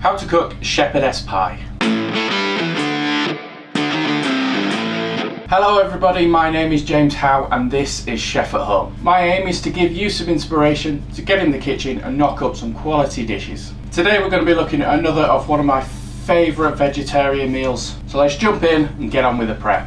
How to cook shepherdess pie. Hello everybody, my name is James Howe and this is Chef at Home. My aim is to give you some inspiration to get in the kitchen and knock up some quality dishes. Today we're going to be looking at another of one of my favourite vegetarian meals. So let's jump in and get on with the prep.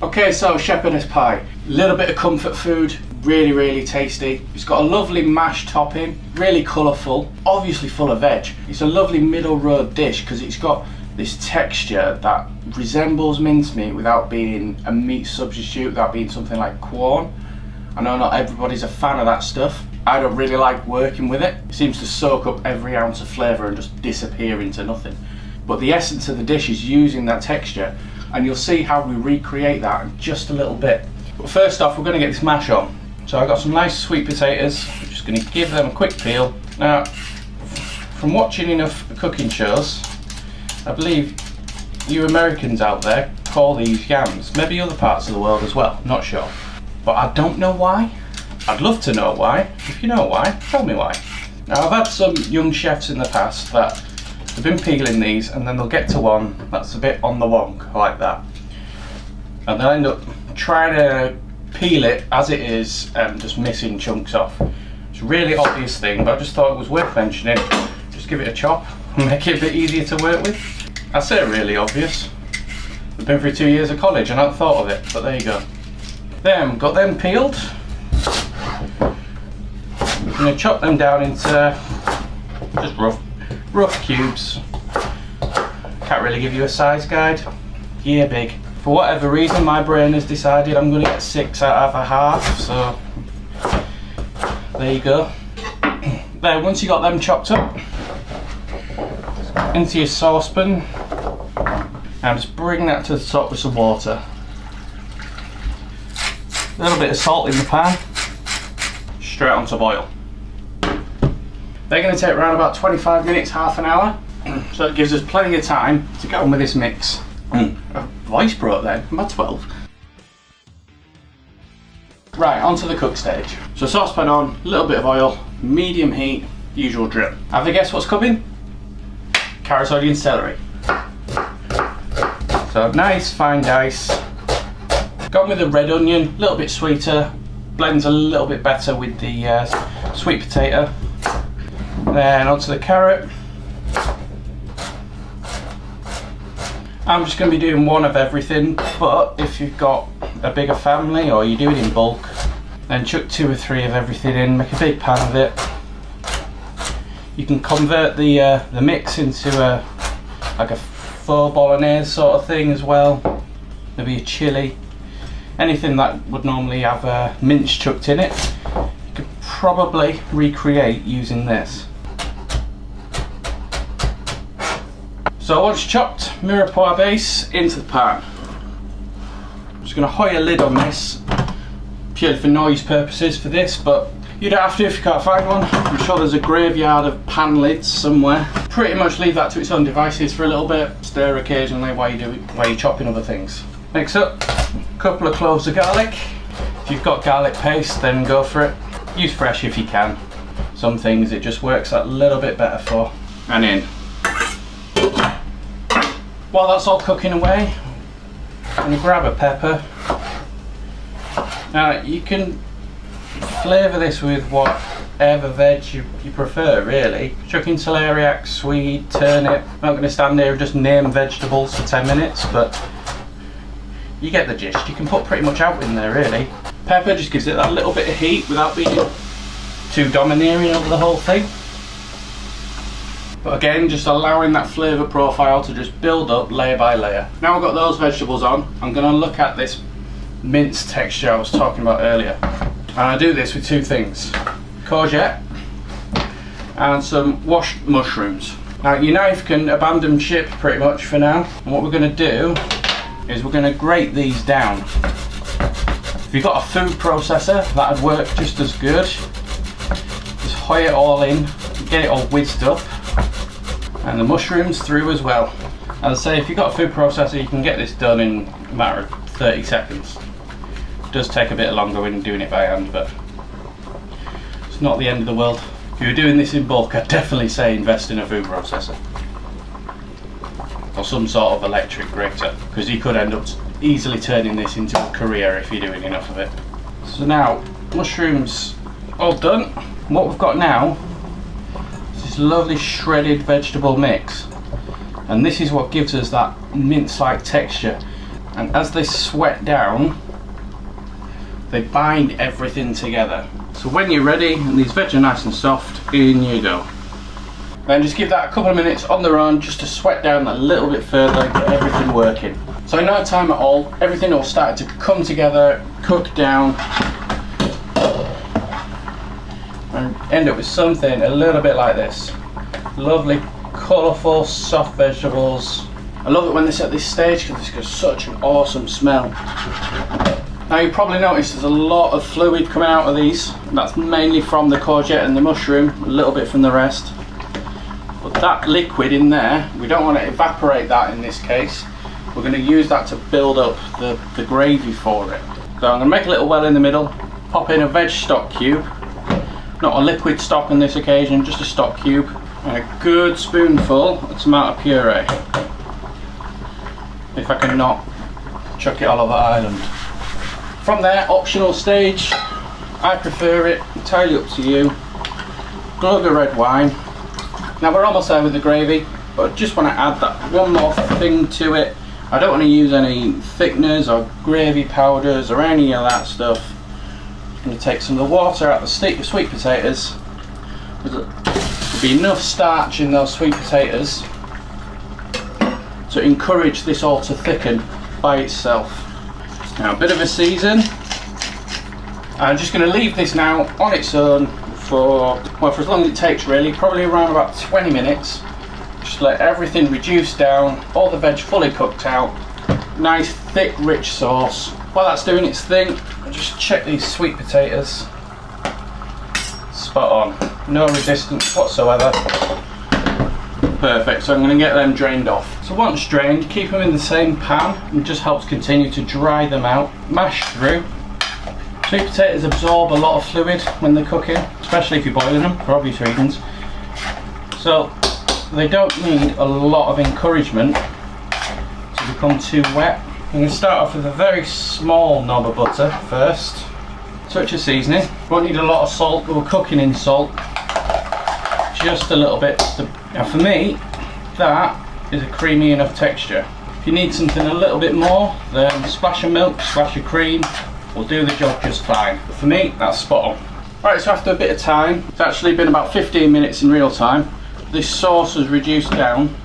Okay, so shepherdess pie, a little bit of comfort food, really tasty. It's got a lovely mashed topping, really colourful, obviously full of veg. It's a lovely middle road dish because it's got this texture that resembles mincemeat without being a meat substitute, without being something like corn. I know not everybody's a fan of that stuff. I don't really like working with it. It seems to soak up every ounce of flavour and just disappear into nothing. But the essence of the dish is using that texture, and you'll see how we recreate that in just a little bit. But first off, we're going to get this mash on. So I've got some nice sweet potatoes. I'm just going to give them a quick peel. Now, from watching enough cooking shows, I believe you Americans out there call these yams. Maybe other parts of the world as well, not sure. But I don't know why. I'd love to know why. If you know why, tell me why. Now, I've had some young chefs in the past that have been peeling these and then they'll get to one that's a bit on the wonk, like that. And they'll end up trying to peel it as it is and just missing chunks off. It's a really obvious thing, but I just thought it was worth mentioning. Just give it a chop and make it a bit easier to work with. I say really obvious. I've been through 2 years of college and I hadn't thought of it, but there you go. Then, got them peeled. I'm going to chop them down into just rough cubes. Can't really give you a size guide. Yeah, big. For whatever reason, my brain has decided I'm going to get 6 out of a half, so there you go. Then once you got them chopped up, into your saucepan, and just bring that to the top with some water. A little bit of salt in the pan, straight onto boil. They're going to take around about 25 minutes, half an hour, so it gives us plenty of time to get on with this mix. Voice broke then, I'm at 12. Right, onto the cook stage. So saucepan on, a little bit of oil, medium heat, usual drill. Have a guess what's coming? Carrots, onion, celery. So nice fine dice. Gone with the red onion, a little bit sweeter, blends a little bit better with the sweet potato. Then onto the carrot. I'm just going to be doing one of everything, but if you've got a bigger family or you do it in bulk, then chuck 2 or 3 of everything in, make a big pan of it. You can convert the mix into like a faux bolognese sort of thing as well, maybe a chili, anything that would normally have mince chucked in it. You could probably recreate using this. So once chopped, mirepoix base into the pan. I'm just going to hoy a lid on this, purely for noise purposes for this, but you don't have to if you can't find one. I'm sure there's a graveyard of pan lids somewhere. Pretty much leave that to its own devices for a little bit, stir occasionally while you're chopping other things. Next up, a couple of cloves of garlic. If you've got garlic paste, then go for it. Use fresh if you can. Some things it just works a little bit better for. And in. While that's all cooking away, I'm going to grab a pepper. Now you can flavour this with whatever veg you prefer, really. Chuck in celeriac, swede, turnip. I'm not going to stand here and just name vegetables for 10 minutes, but you get the gist. You can put pretty much out in there, really. Pepper just gives it that little bit of heat without being too domineering over the whole thing. But again, just allowing that flavour profile to just build up layer by layer. Now I've got those vegetables on, I'm going to look at this mince texture I was talking about earlier. And I do this with 2 things. Courgette and some washed mushrooms. Now your knife can abandon ship pretty much for now. And what we're going to do is we're going to grate these down. If you've got a food processor, that would work just as good. Just hoy it all in, get it all whizzed up. And the mushrooms through as well. As I say, if you've got a food processor, you can get this done in a matter of 30 seconds. It does take a bit longer when doing it by hand, but it's not the end of the world. If you're doing this in bulk, I'd definitely say invest in a food processor or some sort of electric grater, because you could end up easily turning this into a career if you're doing enough of it. So now, mushrooms all done. What we've got now is this lovely shredded vegetable mix, and this is what gives us that mince-like texture. And as they sweat down, they bind everything together. So when you're ready and these veg are nice and soft, in you go. Then just give that a couple of minutes on their own just to sweat down a little bit further and get everything working. So in no time at all, everything all started to come together, cook down, and end up with something a little bit like this. Lovely, colourful, soft vegetables. I love it when they're at this stage because it's got such an awesome smell. Now you probably noticed there's a lot of fluid coming out of these. That's mainly from the courgette and the mushroom, a little bit from the rest. But that liquid in there, we don't want to evaporate that in this case. We're going to use that to build up the gravy for it. So I'm going to make a little well in the middle, pop in a veg stock cube. Not a liquid stock on this occasion, just a stock cube. And a good spoonful of tomato puree. If I can not chuck it all over Ireland. From there, optional stage, I prefer it, entirely up to you. Glug of red wine. Now we're almost there with the gravy, but I just want to add that one more thing to it. I don't want to use any thickeners or gravy powders or any of that stuff. I'm going to take some of the water out of the sweet potatoes. There'll be enough starch in those sweet potatoes to encourage this all to thicken by itself. Now a bit of a season. I'm just going to leave this now on its own for as long as it takes really, probably around about 20 minutes. Just let everything reduce down, all the veg fully cooked out, nice thick rich sauce. While that's doing its thing, I'll just check these sweet potatoes. Spot on, no resistance whatsoever. Perfect, so I'm going to get them drained off. So once drained, keep them in the same pan, it just helps continue to dry them out. Mash through. Sweet potatoes absorb a lot of fluid when they're cooking, especially if you're boiling them, for obvious reasons. So they don't need a lot of encouragement to become too wet. I'm going to start off with a very small knob of butter first. Touch of seasoning. Won't need a lot of salt, but we're cooking in salt. Just a little bit. Now for me, that is a creamy enough texture. If you need something a little bit more, then a splash of milk, splash of cream will do the job just fine. But for me, that's spot on. Right, so after a bit of time, it's actually been about 15 minutes in real time, this sauce has reduced down,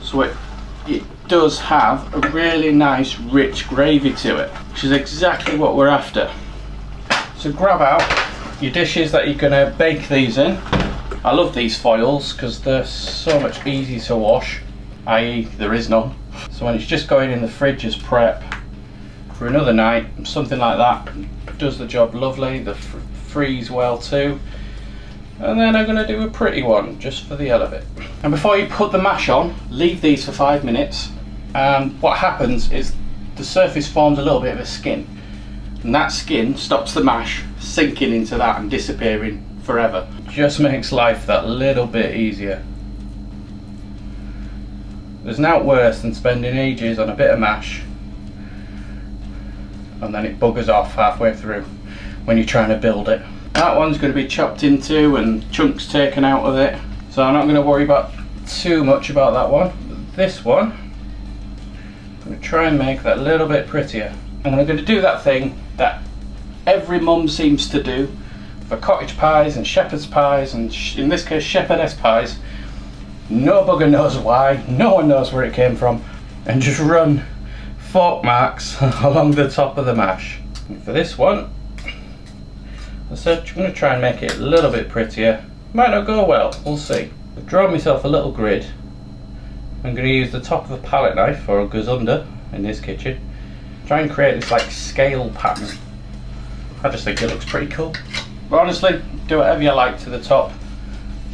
so it does have a really nice rich gravy to it, which is exactly what we're after. So grab out your dishes that you're going to bake these in. I love these foils because they're so much easy to wash, i.e. there is none. So when it's just going in the fridge as prep for another night, something like that does the job lovely. They freeze well too. And then I'm going to do a pretty one just for the hell of it. And before you put the mash on, leave these for 5 minutes. And what happens is the surface forms a little bit of a skin, and that skin stops the mash sinking into that and disappearing forever. Just makes life that little bit easier. There's naught worse than spending ages on a bit of mash and then it buggers off halfway through when you're trying to build it. That one's going to be chopped into and chunks taken out of it, so I'm not going to worry about too much about that one. But this one, I'm going to try and make that a little bit prettier. And I'm going to do that thing that every mum seems to do for cottage pies and shepherd's pies, and in this case shepherdess pies. No bugger knows why, no one knows where it came from, and just run fork marks along the top of the mash. And for this one, I said I'm going to try and make it a little bit prettier. Might not go well, we'll see. I've drawn myself a little grid. I'm going to use the top of a palette knife, or a gazunder in this kitchen. Try and create this like scale pattern. I just think it looks pretty cool. But honestly, do whatever you like to the top.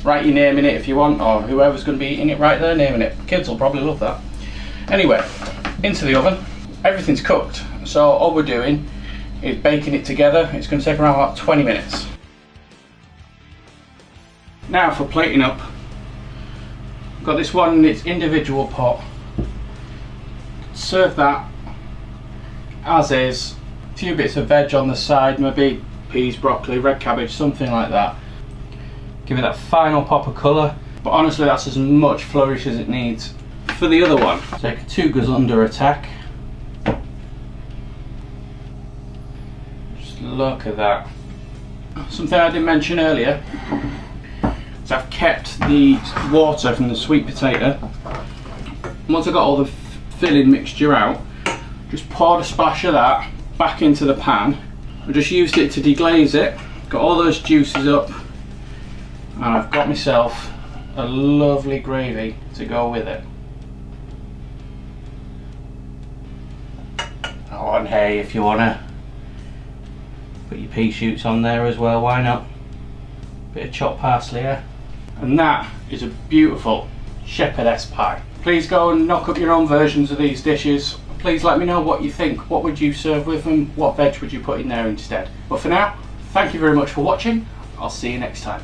Write your name in it if you want, or whoever's going to be eating it, write their name in it. Kids will probably love that. Anyway, into the oven. Everything's cooked, so all we're doing is baking it together. It's going to take around about 20 minutes. Now for plating up, I've got this one in its individual pot. Serve that as is. A few bits of veg on the side, maybe peas, broccoli, red cabbage, something like that. Give it that final pop of colour, but honestly that's as much flourish as it needs. For the other one, take two goes under attack. Just look at that. Something I didn't mention earlier is I've kept the water from the sweet potato. Once I got all the filling mixture out, just poured a splash of that back into the pan. I just used it to deglaze it, got all those juices up, and I've got myself a lovely gravy to go with it. Oh, and hey, if you wanna put your pea shoots on there as well, why not? Bit of chopped parsley, yeah? And that is a beautiful shepherdess pie. Please go and knock up your own versions of these dishes. Please let me know what you think. What would you serve with them? What veg would you put in there instead? But for now, thank you very much for watching. I'll see you next time.